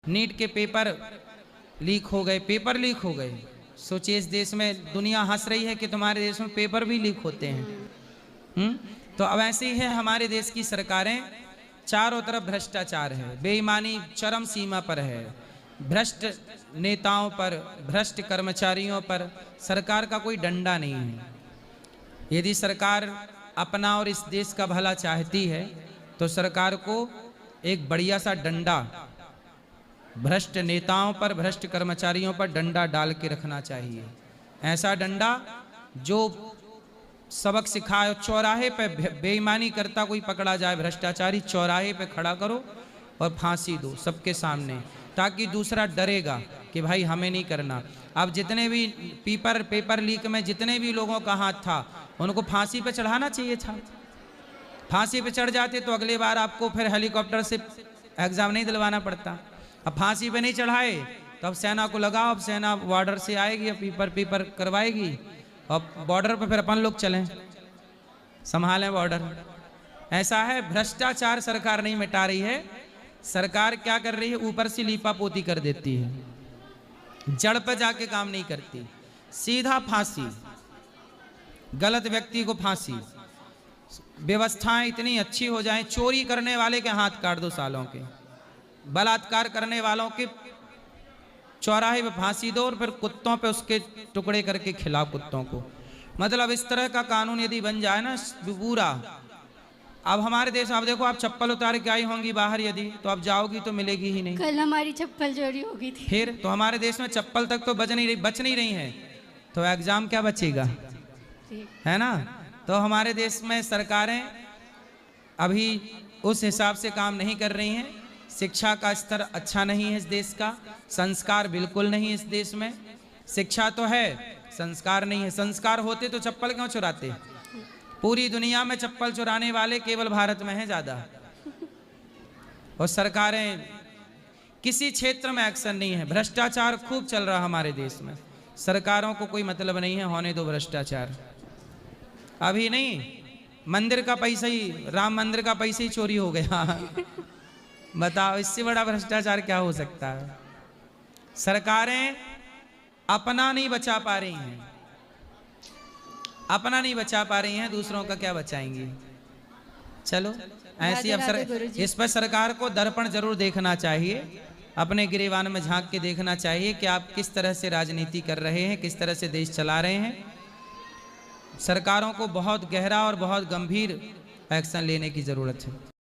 NEET के paper leak हो गए, पेपर लीक हो गए। सोचिए इस देश में दुनिया हंस रही है कि तुम्हारे देश में पेपर भी लीक होते हैं। तो अब ऐसे ही है, हमारे देश की सरकारें चारों तरफ भ्रष्टाचार है, बेईमानी चरम सीमा पर है, भ्रष्ट नेताओं पर, भ्रष्ट कर्मचारियों पर सरकार का कोई डंडा नहीं है। यदि सरकार अपना और इस देश का भला चाहती है तो सरकार को एक बढ़िया सा डंडा भ्रष्ट नेताओं पर, भ्रष्ट कर्मचारियों पर डंडा डाल के रखना चाहिए। ऐसा डंडा जो सबक सिखाए। चौराहे पे बेईमानी करता कोई पकड़ा जाए, भ्रष्टाचारी, चौराहे पे खड़ा करो और फांसी दो सबके सामने, ताकि दूसरा डरेगा कि भाई हमें नहीं करना। अब जितने भी पेपर लीक में जितने भी लोगों का हाथ था उनको फांसी पे चढ़ाना चाहिए था। फांसी पे चढ़ जाते तो अगली बार आपको फिर हेलीकॉप्टर से एग्जाम नहीं दिलवाना पड़ता। अब फांसी पे नहीं चढ़ाए तो अब सेना को लगाओ, अब सेना बॉर्डर से आएगी, अब पेपर करवाएगी, अब बॉर्डर पे फिर अपन लोग चलें, संभालें बॉर्डर। ऐसा है, भ्रष्टाचार सरकार नहीं मिटा रही है। सरकार क्या कर रही है, ऊपर से लीपापोती कर देती है, जड़ पे जाके काम नहीं करती। सीधा फांसी, गलत व्यक्ति को फांसी। व्यवस्थाएं इतनी अच्छी हो जाएं, चोरी करने वाले के हाथ काट दो सालों के, बलात्कार करने वालों के चौराहे पे फांसी दो और फिर कुत्तों पे उसके टुकड़े करके खिलाओ कुत्तों को। मतलब इस तरह का कानून यदि बन जाए ना पूरा। अब हमारे देश में आप देखो, आप चप्पल उतार के आई होंगी बाहर यदि, तो आप जाओगी तो मिलेगी ही नहीं। कल हमारी चप्पल चोरी हो गई थी। फिर तो हमारे देश में चप्पल तक तो बच नहीं रही है, तो एग्जाम क्या बचेगा, है ना। तो हमारे देश में सरकारें अभी उस हिसाब से काम नहीं कर रही हैं। शिक्षा का स्तर अच्छा नहीं है इस देश का, संस्कार बिल्कुल नहीं है इस देश में। शिक्षा तो है, संस्कार नहीं है। संस्कार होते तो चप्पल क्यों चुराते। पूरी दुनिया में चप्पल चुराने वाले केवल भारत में हैं ज्यादा, और सरकारें किसी क्षेत्र में एक्शन नहीं है। भ्रष्टाचार खूब चल रहा हमारे देश में, सरकारों को कोई मतलब नहीं है, होने दो भ्रष्टाचार। अभी नहीं, मंदिर का पैसा ही, राम मंदिर का पैसा ही चोरी हो गया। बताओ, इससे बड़ा भ्रष्टाचार क्या हो सकता है। सरकारें अपना नहीं बचा पा रही हैं, अपना नहीं बचा पा रही हैं, दूसरों का क्या बचाएंगी। चलो ऐसी अवसर, इस पर सरकार को दर्पण जरूर देखना चाहिए, अपने गिरेबान में झांक के देखना चाहिए कि आप किस तरह से राजनीति कर रहे हैं, किस तरह से देश चला रहे हैं। सरकारों को बहुत गहरा और बहुत गंभीर एक्शन लेने की जरूरत है।